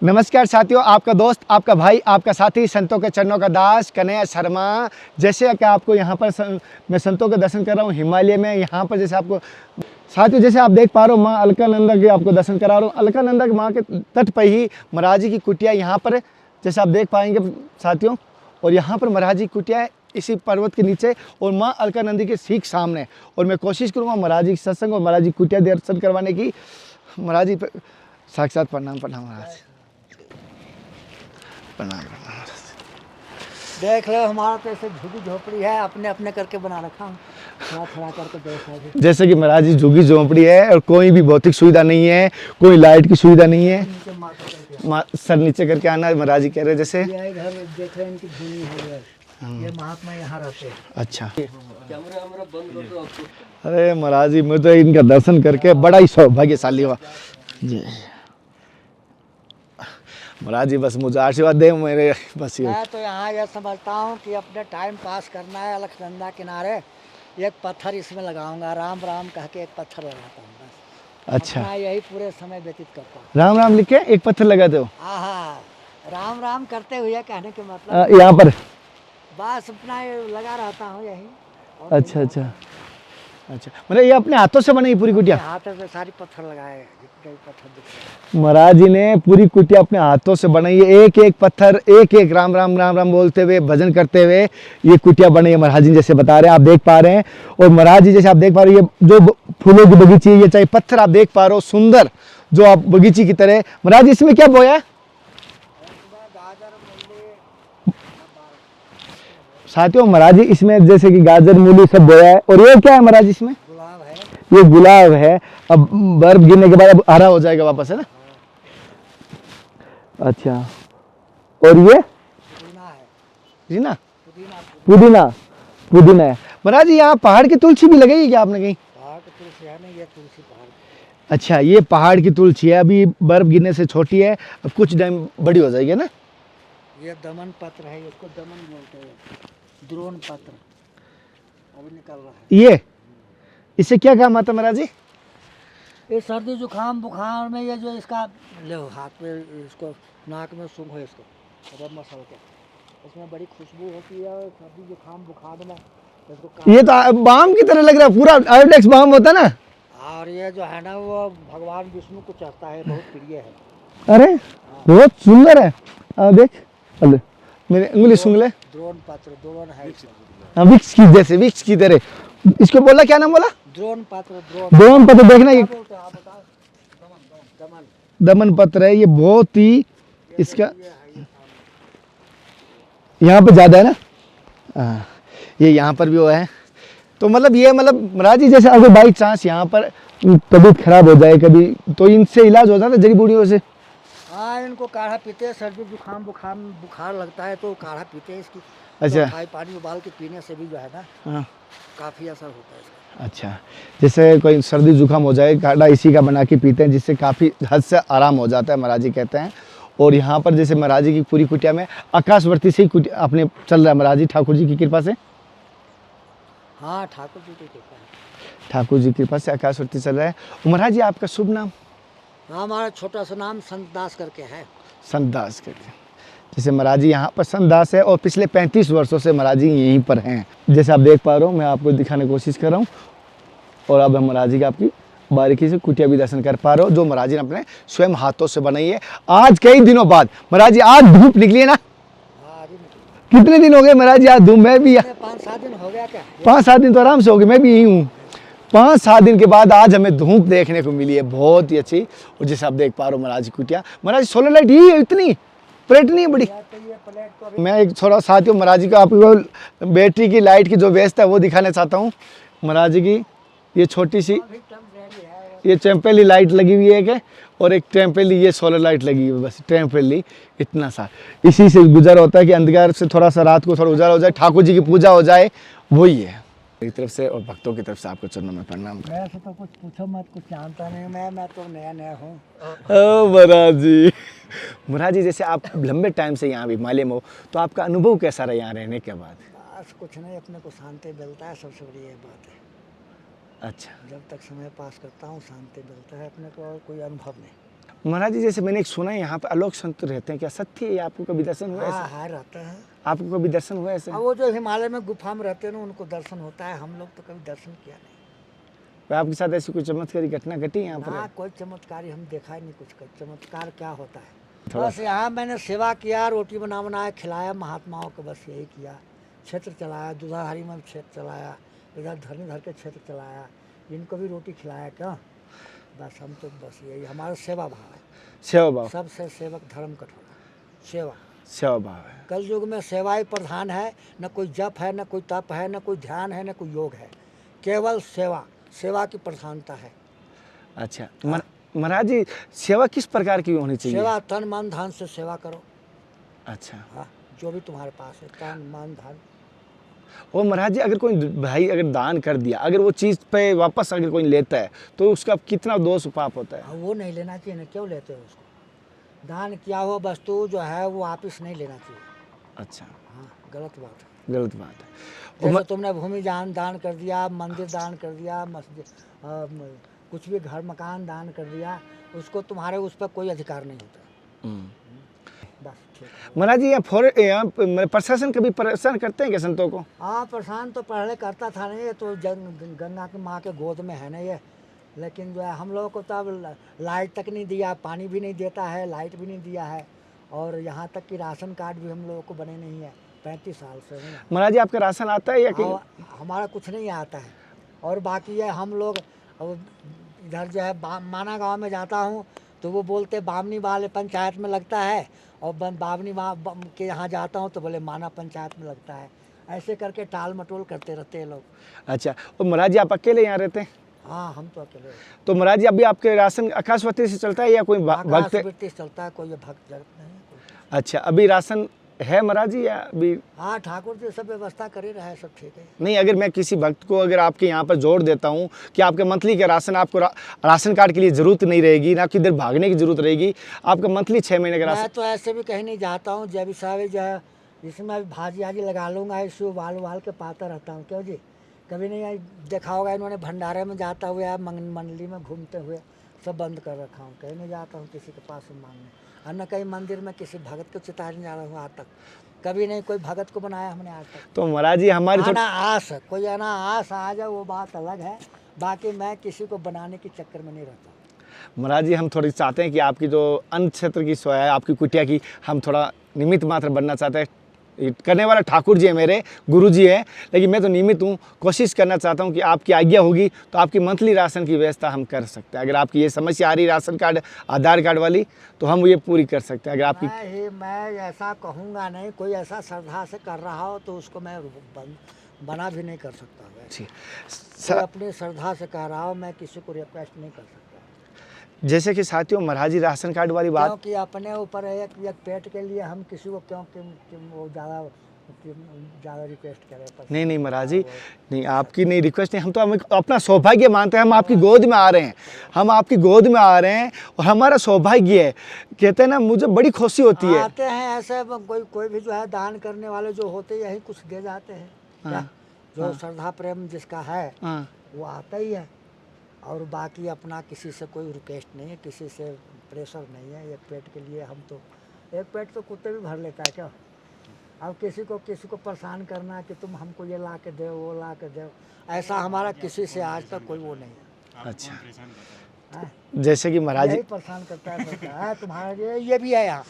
नमस्कार साथियों, आपका दोस्त, आपका भाई, आपका साथी, संतों के चरणों का दास कन्हैया शर्मा। जैसे कि आपको यहाँ पर मैं संतों के दर्शन कर रहा हूँ हिमालय में। यहाँ पर जैसे आपको साथियों, जैसे आप देख पा रहे हो, माँ अलकानंदा के आपको दर्शन करा रहा हूँ। अलकानंदा के माँ के तट पर ही महाराज जी की कुटिया यहाँ पर है, जैसे आप देख पाएंगे साथियों। और यहाँ पर महाराज जी की कुटिया है इसी पर्वत के नीचे, और माँ अलकानंदी के ठीक सामने। और मैं कोशिश करूँगा महाराज जी की सत्संग और महाराज जी की कुटिया दर्शन करवाने की। महाराज जी साक्षात प्रणाम प्रणाम महाराज, प्रणाम। देख लो, हमारा तो ऐसे झुगी झोपड़ी है, अपने अपने करके बना रखा हूँ, थोड़ा थोड़ा करके देखा। जैसे कि महाराज जी झुगी झोंपड़ी है और कोई भी भौतिक सुविधा नहीं है, कोई लाइट की सुविधा नहीं है। सर नीचे करके आना, महाराज जी कह रहे जैसे ये घर देख रहे हैं, इनकी भूमि है, ये महात्मा यहाँ रहते हैं। अच्छा, अरे महाराज जी, मुझे तो इनका दर्शन करके बड़ा ही सौभाग्यशाली हुआ जी। महाराज जी बस मुझे आशीर्वाद दे मेरे, बस ये। मैं तो यहाँ यह समझता हूँ कि अपने टाइम पास करना है। अलकनंदा किनारे एक पत्थर इसमें लगाऊंगा, राम राम कह के एक पत्थर लगाता हूँ बस। अच्छा, यही पूरे समय व्यतीत करता हूँ। राम राम लिख के एक पत्थर लगाते हो? हाँ, राम राम करते हुए कहने के मतलब यहाँ पर बस अपना ये लगा रहता हूँ यही। अच्छा अच्छा अच्छा, मतलब ये अपने हाथों से बनी पूरी कुटिया? हाथों से सारी पत्थर लगाए, जितने पत्थर दिख रहे हैं। महाराज जी ने पूरी कुटिया अपने हाथों से बनाई है, एक एक पत्थर, एक एक राम राम राम राम बोलते हुए, भजन करते हुए ये कुटिया बनी है। महाराज जी जैसे बता रहे हैं, आप देख पा रहे हैं। और महाराज जी जैसे आप देख पा रहे हो, ये जो फूलों की बगीची है, ये चाहे पत्थर आप देख पा रहे हो सुंदर, जो आप बगीची की तरह। महाराज जी इसमें क्या बोया है साथियों? महाराज जी इसमें जैसे कि गाजर मूली सब बोया है। और ये क्या है महाराज जी इसमें? गुलाब है। ये गुलाब है। अब बर्फ गिरने के बाद अब हरा हो जाएगा वापस, है ना? अच्छा, और ये पुदीना है। जी ना, पुदीना पुदीना, पुदीना है। महाराज जी यहाँ पहाड़ की तुलसी भी लगाई है क्या आपने कहीं? पहाड़ की तुलसी है नहीं, ये तुलसी पहाड़ की। अच्छा, ये पहाड़ की तुलसी है, अभी बर्फ गिरने से छोटी है, अब कुछ टाइम बड़ी हो जाएगी ना। ये दमन पत्र है, इसको दमन बोलते हैं, द्रोण पत्र अभी निकल रहा है। ये इससे क्या काम आता है महाराज जी? ये सर्दी जुकाम बुखार में ये जो इसका ले हाथ पे, इसको नाक में सूंघो, इसको रब मसल के, इसमें बड़ी खुशबू होती है। सर्दी जुकाम बुखार में इसको ये तो बाम की तरह लग रहा है, पूरा आयोडेक्स बाम होता है ना। और ये जो है ना, वो भगवान विष्णु को चढ़ता है, बहुत प्रिय है। अरे बहुत सुंदर है। देख, अरे मेरे उंगली सूंघ ले। द्रोण पत्र, द्रोण है विक्स की जैसे, विक्स की तरह। इसको बोला, क्या नाम बोला? द्रोण पत्र। द्रोण दोमन पत्र, देखना ये बोलते हैं आप बताओ। दमन दमन पत्र है, ये बहुत ही इसका यहाँ पे ज्यादा है ना। ये यहाँ पर भी वो है। तो मतलब ये महाराज जी जैसे अगर बाई चांस यहाँ पर तबीयत खराब हो जाए कभी, तो इनसे इलाज हो जाता है जड़ी बूटियों से? हाँ, इनको काढ़ा पीते हैं, सर्दी जुकाम बुखार लगता है तो काढ़ा पीते हैं इसकी। अच्छा, तो पानी उबाल के पीने से भी जो है ना, हाँ, काफ़ी असर होता है इसका। अच्छा, जैसे कोई सर्दी जुकाम हो जाए, काढ़ा इसी का बना के पीते हैं, जिससे काफ़ी हद से आराम हो जाता है, महाराज जी कहते हैं। और यहाँ पर जैसे महाराज जी की पूरी कुटिया में आकाशवर्ती से ही अपने चल रहा है, महाराज जी ठाकुर जी की कृपा से। हाँ, ठाकुर जी की कृपा है। ठाकुर जी की कृपा से आकाशवर्ती चल रहा है। महाराज जी आपका शुभ नाम? हाँ, हमारा छोटा सा नाम संत दास करके है। संत दास करके। जैसे महाराज जी यहाँ पर संत दास है, और पिछले 35 वर्षों से महाराज जी यहीं पर हैं। जैसे आप देख पा रहे हो, मैं आपको दिखाने की कोशिश कर रहा हूँ। और अब हम महाराज जी का आपकी बारीकी से कुटिया भी दर्शन कर पा रहे हो, जो महाराज जी ने अपने स्वयं हाथों से बनाई है। आज कई दिनों बाद महाराज जी, आज धूप निकली है ना? हाँ जी, कितने दिन हो गए महाराज जी आज धूप? मैं भी 5-7 दिन हो गया क्या? 5-7 दिन तो आराम से हो गए, मैं भी यही हूँ। 5-7 दिन के बाद आज हमें धूप देखने को मिली है, बहुत ही अच्छी। और जैसे आप देख पा रहे हो महाराज जी कुटिया, महाराज सोलर लाइट ही है, इतनी प्लेट नहीं है बड़ी। मैं एक थोड़ा साथियों महाराज जी का आपको बैटरी की लाइट की जो व्यवस्था है वो दिखाना चाहता हूँ। महाराज जी की ये छोटी सी ये टेम्परेरी लाइट लगी हुई है, और एक टेम्परेरी ये सोलर लाइट लगी हुई है, बस टेम्परेरी इतना सा। इसी से गुजर होता है कि अंधकार से थोड़ा सा रात को थोड़ा उजाला हो जाए, ठाकुर जी की पूजा हो जाए, वही है। की तरफ से और भक्तों की तरफ से आपको चरणों में प्रणाम। मैं तो कुछ पूछो मत, कुछ जानता नहीं मैं तो नया हूँ। महाराज जी, महाराज जी जैसे आप लंबे टाइम से यहाँ हिमालय में हो, तो आपका अनुभव कैसा रहा यहाँ रहने के बाद? बस कुछ नहीं, अपने को शांति मिलता है, सबसे बड़ी ये बात है। अच्छा, जब तक समय पास करता हूँ शांति मिलता है अपने को, और कोई अनुभव नहीं। महाराज जी जैसे मैंने एक सुना है यहाँ पे आलोक संत रहते हैं, क्या सत्य है? आपको कभी दर्शन हुआ हाँ ऐसे? हाँ रहते हैं। आपको कभी दर्शन हुआ ऐसे? अब वो जो हिमालय में गुफा में रहते हैं ना उनको दर्शन होता है, हम लोग तो कभी दर्शन किया नहीं। तो आपके साथ ऐसी कोई चमत्कारी घटना घटी यहाँ ना पर? कोई चमत्कारी हम देखा ही नहीं कुछ का। चमत्कार क्या होता है? थोड़ा बस यहाँ मैंने सेवा किया, रोटी बना बनाया खिलाया महात्माओं को, बस यही किया। क्षेत्र चलाया, दुधाधारी में क्षेत्र चलाया, इधर धरणीधर के क्षेत्र चलाया, इनको भी रोटी खिलाया। क्या बस हम तो बस यही हमारा सेवा भाव है। सेवा भाव, सबसे सेवक धर्म कठोर, सेवा। सेवा भाव है। कल युग में सेवा ही प्रधान है, न कोई जप है, न कोई तप है, न कोई ध्यान है, न कोई योग है, केवल सेवा। सेवा की प्रधानता है। अच्छा महाराज जी सेवा किस प्रकार की होनी चाहिए? सेवा तन मन धन से सेवा करो। अच्छा। हाँ, जो भी तुम्हारे पास है तन मन धन। और महाराज जी अगर कोई भाई अगर दान कर दिया, अगर वो चीज़ पे वापस अगर कोई लेता है तो उसका कितना दोष पाप होता है? हाँ, वो नहीं लेना चाहिए ना, क्यों लेते हो उसको? दान किया हुआ वस्तु जो है वो वापस नहीं लेना चाहिए। अच्छा, हाँ, गलत बात है। गलत बात है। जैसे तुमने भूमि दान कर दिया, मंदिर दान कर दिया, मस्जिद कुछ भी घर मकान दान कर दिया, उसको तुम्हारे उस पर कोई अधिकार नहीं होता। बस ठीक है। महाराज जी यहाँ प्रशासन कभी परेशान करते हैं क्या संतों को? हाँ, परेशान तो पहले करता था नहीं, ये तो गंगा की माँ के गोद में है ना ये। लेकिन जो है हम लोगों को तो अब लाइट तक नहीं दिया, पानी भी नहीं देता है, लाइट भी नहीं दिया है, और यहाँ तक कि राशन कार्ड भी हम लोगों को बने नहीं है 35 साल से। महाराज जी आपका राशन आता है या कि? हमारा कुछ नहीं आता है। और बाकी है हम लोग इधर जो है माना गांव में जाता हूँ तो वो बोलते बामनी वाले पंचायत में लगता है, और बामनी के यहाँ जाता हूँ तो बोले माना पंचायत में लगता है। ऐसे करके टाल मटोल करते रहते हैं लोग। अच्छा, और महाराज जी आप अकेले यहाँ रहते हैं? हाँ, हम तो अकेले। तो महाराज जी अभी आपके राशन आकाशवाणी से चलता है या कोई भक्त? आकाशवाणी से चलता है, कोई भक्त नहीं है कोई। अच्छा, अभी राशन है महाराज जी या अभी? हाँ, ठाकुर जी सब व्यवस्था करे रहे, सब ठीक है। नहीं, अगर मैं किसी भक्त को अगर आपके यहाँ पर जोड़ देता हूँ कि आपके मंथली का राशन आपको राशन कार्ड के लिए ज़रूरत नहीं रहेगी, ना किधर भागने की ज़रूरत रहेगी, आपका मंथली 6 महीने का राशन। मैं तो ऐसे भी कहीं नहीं जाता हूँ, जब साहब जो है इसमें अभी भाजी आजी लगा लूँगा, इसे उबाल के पाता रहता हूँ। क्यों जी, कभी नहीं देखा होगा इन्होंने भंडारे में जाता हुआ या मंडली में घूमते हुए, सब बंद कर रखा हूँ। कहीं नहीं जाता हूँ किसी के पास मांगने, और न कहीं मंदिर में किसी भगत को चिताने जा रहा हूँ। आज तक कभी नहीं कोई भगत को बनाया हमने आज तक। तो महाराज जी हमारी आना आस, कोई आना आस आ जाए वो बात अलग है, बाकी मैं किसी को बनाने के चक्कर में नहीं रहता। महाराज जी हम थोड़ी चाहते हैं कि आपकी जो अन्य क्षेत्र की सोया है, आपकी कुटिया की, हम थोड़ा निमित्त मात्र बनना चाहते हैं। करने वाला ठाकुर जी है, मेरे गुरु जी है, लेकिन मैं तो निमित्त हूँ। कोशिश करना चाहता हूँ कि आपकी आज्ञा होगी तो आपकी मंथली राशन की व्यवस्था हम कर सकते हैं। अगर आपकी ये समस्या आ रही राशन कार्ड आधार कार्ड वाली, तो हम ये पूरी कर सकते हैं। अगर आपकी मैं ऐसा कहूँगा नहीं, कोई ऐसा श्रद्धा से कर रहा हो तो उसको मैं बना भी नहीं कर सकता। कोई अपनी श्रद्धा से कह रहा हो, मैं किसी को रिक्वेस्ट नहीं कर सकता। जैसे कि साथियों महाराज जी राशन कार्ड वाली बात, क्योंकि अपने ऊपर एक पेट के लिए हम किसी को क्यों वो ज़्यादा रिक्वेस्ट करें। नहीं महाराज जी, नहीं आपकी नहीं रिक्वेस्ट नहीं, हम तो हम अपना सौभाग्य मानते हैं। हम आपकी गोद में आ रहे हैं, हम आपकी गोद में आ रहे हैं और हमारा सौभाग्य है। कहते हैं ना, मुझे बड़ी खुशी होती है। आते हैं ऐसे कोई भी जो है दान करने वाले जो होते यही कुछ दे जाते हैं। हाँ, जो हाँ, श्रद्धा प्रेम जिसका है हाँ, वो आता ही है। और बाकी अपना किसी से कोई रिक्वेस्ट नहीं है, किसी से प्रेशर नहीं है। एक पेट के लिए हम तो, एक पेट तो कुत्ते भी भर लेता है क्या। अब किसी को परेशान करना कि तुम हमको ये ला के दो, वो ला के दो, ऐसा हमारा किसी से आज तक कोई वो नहीं है। अच्छा, जैसे कि महाराज जी परेशान करता है तुम्हारे ये भी है यहाँ,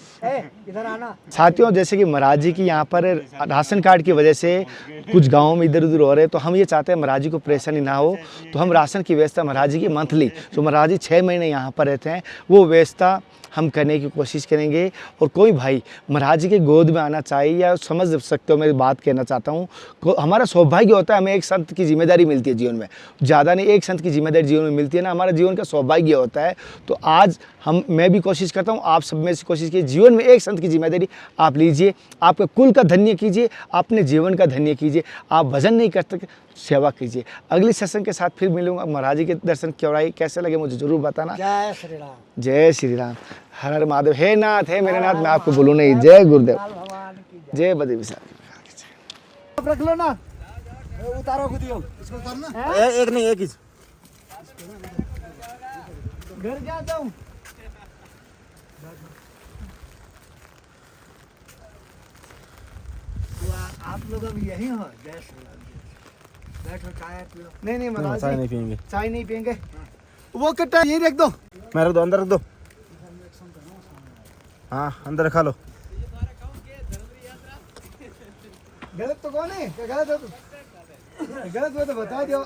इधर आना। साथियों, जैसे कि महाराज जी की यहाँ पर राशन कार्ड की वजह से कुछ गाँव में इधर उधर हो रहे, तो हम ये चाहते हैं महाराज जी को परेशानी ना हो, तो हम राशन की व्यवस्था महाराज जी की मंथली, जो महाराज जी 6 महीने यहाँ पर रहते हैं, वो व्यवस्था हम करने की कोशिश करेंगे। और कोई भाई महाराज जी के गोद में आना चाहिए, या समझ सकते हो मेरी बात कहना चाहता हूँ, हमारा सौभाग्य होता है, हमें एक संत की जिम्मेदारी मिलती है जीवन में, ज़्यादा नहीं, एक संत की जिम्मेदारी जीवन में मिलती है ना, हमारा जीवन का सौभाग्य होता है। तो आज मैं भी कोशिश करता हूँ, आप सब में से कोशिश कीजिए, जीवन में एक संत की जिम्मेदारी आप लीजिए, आपके कुल का धन्य कीजिए, अपने जीवन का धन्य कीजिए। आप भजन नहीं कर सकते, सेवा कीजिए। अगली सत्संग के साथ फिर मिलूंगा। महाराज जी के दर्शन कैसे लगे मुझे जरूर बताना। जय श्री राम, जय श्री राम, हर हर महादेव। हे नाथ, हे मेरे नाथ, मैं आपको बोलूँ नहीं। जय गुरुदेव, जय बद्री विशाल। रख लो ना, उतारो खुद ही, इसको उतारना एक नहीं, एक ही घर जाता हूँ। तो आप लोग अब यही हो गैस बैठो चाय पियो। नहीं नहीं महाराज चाय जी, नहीं पियेंगे। चाय नहीं पियेंगे। वो कट्टा यहीं रख दो। मैं रख दो, अंदर रख दो। हाँ अंदर रखा लो। गलत तो कौन है? क्या गलत हो तो गलत हो तो बता दो।